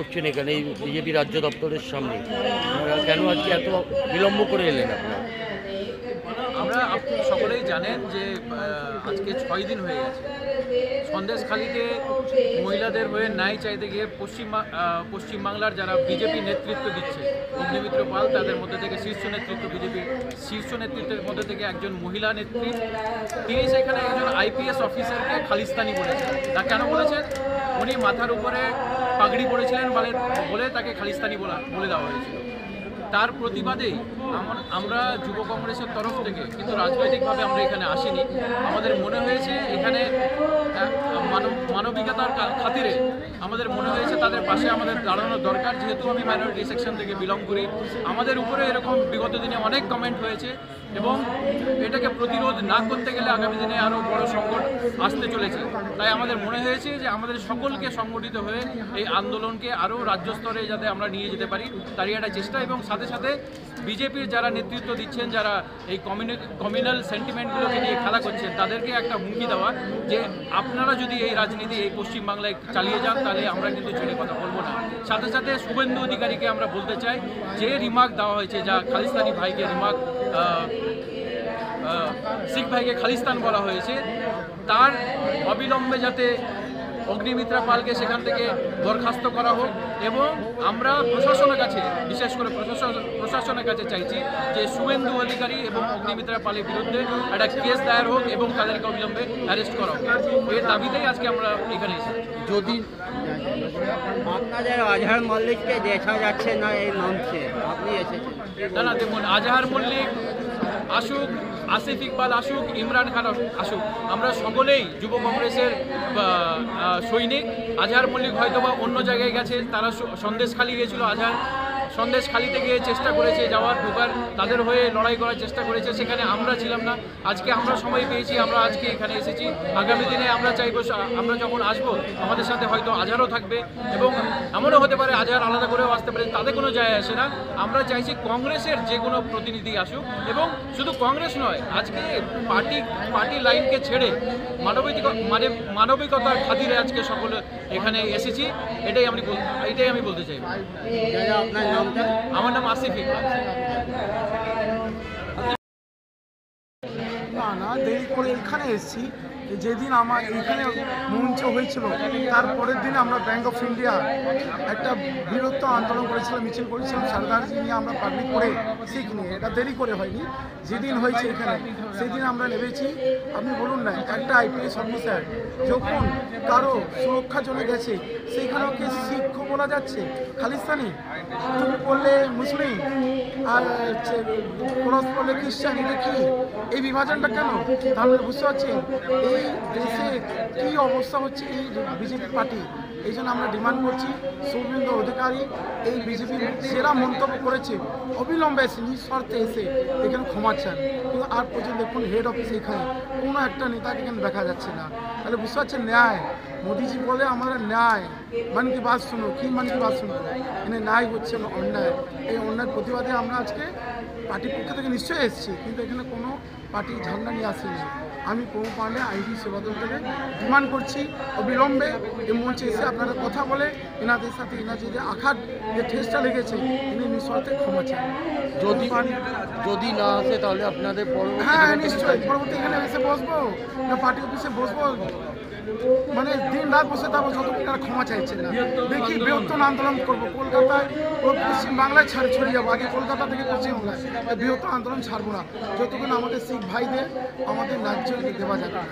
করছেন এখানে এই বিজেপি রাজ্য দপ্তরের সামনে? কেন আজকে এত বিলম্ব করে এলেন আপনারা? আমরা সকলেই জানেন যে আজকে 6 দিন হয়ে গেছে সন্দেশখালীতে মহিলাদের হয়ে ন্যায় চাইতে গিয়ে পশ্চিমবাংলার যারা বিজেপি নেতৃত্ব দিচ্ছে অগ্নিমিত্র পাল, তাদের মধ্যে থেকে শীর্ষ নেতৃত্ব, বিজেপির শীর্ষ নেতৃত্বের মধ্যে থেকে একজন মহিলা নেত্রী, তিনি সেখানে একজন আইপিএস অফিসারকে খালিস্তানি বলেছেন। তা কেন বলেছেন? উনি মাথার উপরে পাগড়ি পরেছিলেন বলে তাকে খালিস্তানি বলে দেওয়া হয়েছিল। তার প্রতিবাদেই আমরা যুব কংগ্রেসের তরফ থেকে, কিন্তু রাজনৈতিকভাবে আমরা এখানে আসিনি, আমাদের মনে হয়েছে এখানে মানবিকতার খাতিরে আমাদের মনে হয়েছে তাদের পাশে আমাদের দাঁড়ানো দরকার। যেহেতু আমি মাইনরিটি সেকশন থেকে বিলং করি, আমাদের উপরে এরকম বিগত দিনে অনেক কমেন্ট হয়েছে এবং এটাকে প্রতিরোধ না করতে গেলে আগামী দিনে আরও বড় সংকট আসতে চলেছে। তাই আমাদের মনে হয়েছে যে আমাদের সকলকে সংগঠিত হয়ে এই আন্দোলনকে আরও রাজ্য স্তরে যাতে আমরা নিয়ে যেতে পারি তারই একটা চেষ্টা, এবং সাথে সাথে বিজেপির যারা নেতৃত্ব দিচ্ছেন, যারা এই কমিউনাল সেন্টিমেন্টগুলোকে নিয়ে খেলা করছেন, তাদেরকে একটা হুমকি দেওয়া যে আপনারা যদি এই রাজনীতি এই পশ্চিমবাংলায় চালিয়ে যান তাহলে আমরা কিন্তু ছেড়ে কথা বলবো না। সাথে সাথে শুভেন্দু অধিকারীকে আমরা বলতে চাই, যে রিমার্ক দেওয়া হয়েছে, যা খালিস্তানি ভাইকে রিমার্ক, শিখ ভাইকে খালিস্তান বলা হয়েছে, তার অবিলম্বে যাতে অগ্নিমিত্রা পালকে সেখান থেকে বরখাস্ত করা হোক। এবং আমরা প্রশাসনের কাছে, বিশেষ করে প্রশাসনের কাছে চাইছি যে শুভেন্দু অধিকারী এবং অগ্নিমিত্রা পালের বিরুদ্ধে একটা কেস দায়ের হোক এবং তাদেরকে অবিলম্বে অ্যারেস্ট করা হোক। এর দাবিতেই আজকে আমরা এখানে এসেছি। যদি আপনাদের আজহার মল্লিককে দেখা যাচ্ছে না এই মঞ্চে, আপনি এসেছেন? না, দেখুন, আজহার মল্লিক আসুক, আসিফ ইকবাল আসুক, ইমরান খান আসুক, আমরা সকলেই যুব কংগ্রেসের সৈনিক। আজহার মল্লিক হয়তোবা অন্য জায়গায় গেছে, তারা সন্দেশখালী গিয়েছিল, আজহার সন্দেশখালীতে গিয়ে চেষ্টা করেছে ঢোকার, তাদের হয়ে লড়াই করার চেষ্টা করেছে, সেখানে আমরা ছিলাম না। আজকে আমরা সময় পেয়েছি, আমরা আজকে এখানে এসেছি। আগামী দিনে আমরা চাইব, আমরা যখন আসবো আমাদের সাথে হয়তো আজহারও থাকবে, এবং এমনও হতে পারে আজহার আলাদা করেও আসতে পারে, তাতে কোনো যায় আসে না। আমরা চাইছি কংগ্রেসের যে কোনো প্রতিনিধি আসুক, এবং শুধু কংগ্রেস নয়, আজকে পার্টি লাইনকে ছেড়ে মানবিকতার খাতিরে আজকে সকলে এখানে এসেছি, এটাই আমি বলতে চাইব। আমার নাম আসিফ ইকবাল। না, দেরি করে এখানে এসেছি। যেদিন আমার এইখানে মঞ্চ হয়েছিল তার পরের দিনে আমরা ব্যাংক অফ ইন্ডিয়া একটা বীরত্ব আন্দোলন করেছিলাম, মিছিল করেছিলাম, সরকারজি নিয়ে আমরা পাবলিক করে শিখ নিয়ে। এটা দেরি করে হয়নি, যেদিন হয়েছে এখানে সেদিন আমরা নেমেছি। আপনি বলুন না, একটা আইপিএস অফিসার যখন কারো সুরক্ষা চলে গেছে, সেইখানেও কি শিখ বলা যাচ্ছে? খালিস্তানি টুপি পড়লে মুসলিম আর ক্রস পড়লে খ্রিস্টান, এটা কি? এই বিভাজনটা কেন? তাহলে বুঝতে পারছেন এই দেশে কী অবস্থা হচ্ছে এই বিজেপি পার্টি। এই জন্য আমরা ডিমান্ড করছি শুভেন্দু অধিকারী এই বিজেপির সেরা মন্তব্য করেছে, অবিলম্বে এসে নিঃশর্তে এসে এখানে ক্ষমা চান। কিন্তু আর পর্যন্ত দেখুন হেড অফিসে এখানে কোনো একটা নেতাকে এখানে দেখা যাচ্ছে না। তাহলে বুঝতে পারছেন ন্যায়, মোদিজি বলে আমরা ন্যায়, মান কি বাত শুনো, কি মান কি বাত শুনো, এখানে ন্যায় হচ্ছে না, অন্যায়। এই অন্যায়ের প্রতিবাদে আমরা আজকে পার্টির পক্ষ থেকে নিশ্চয়ই এসেছি, কিন্তু এখানে কোনো পার্টি ঝান্ডা নিয়ে আসেনি। আমি প্রভু পাণ্ডে আইডি সেবাদল থেকে ডিমান্ড করছি অবিলম্বে এই মঞ্চে এসে আপনারা কথা বলে এনাদের সাথে এনাদের যে আঘাত, যে ঠেসটা লেগেছে, ইনি নিঃস্বার্থে ক্ষমা চান। যদি না আসে তাহলে আপনাদের হ্যাঁ নিশ্চয়ই পরবর্তী এখানে এসে বসবো, না পার্টি অফিসে বসবো, মানে দিন রাত বসে থাকবো যতক্ষণ তারা ক্ষমা চাইছে না। দেখি বৃহত্তর আন্দোলন করবো, কলকাতায় পশ্চিমবাংলায় ছড়িয়ে যাবো। আগে কলকাতা থেকে পশ্চিমবাংলায় বৃহত্তর আন্দোলন ছাড়বো না যতক্ষণ আমাদের শিখ ভাইদের আমাদের ন্যায্য দেওয়া যাবে না।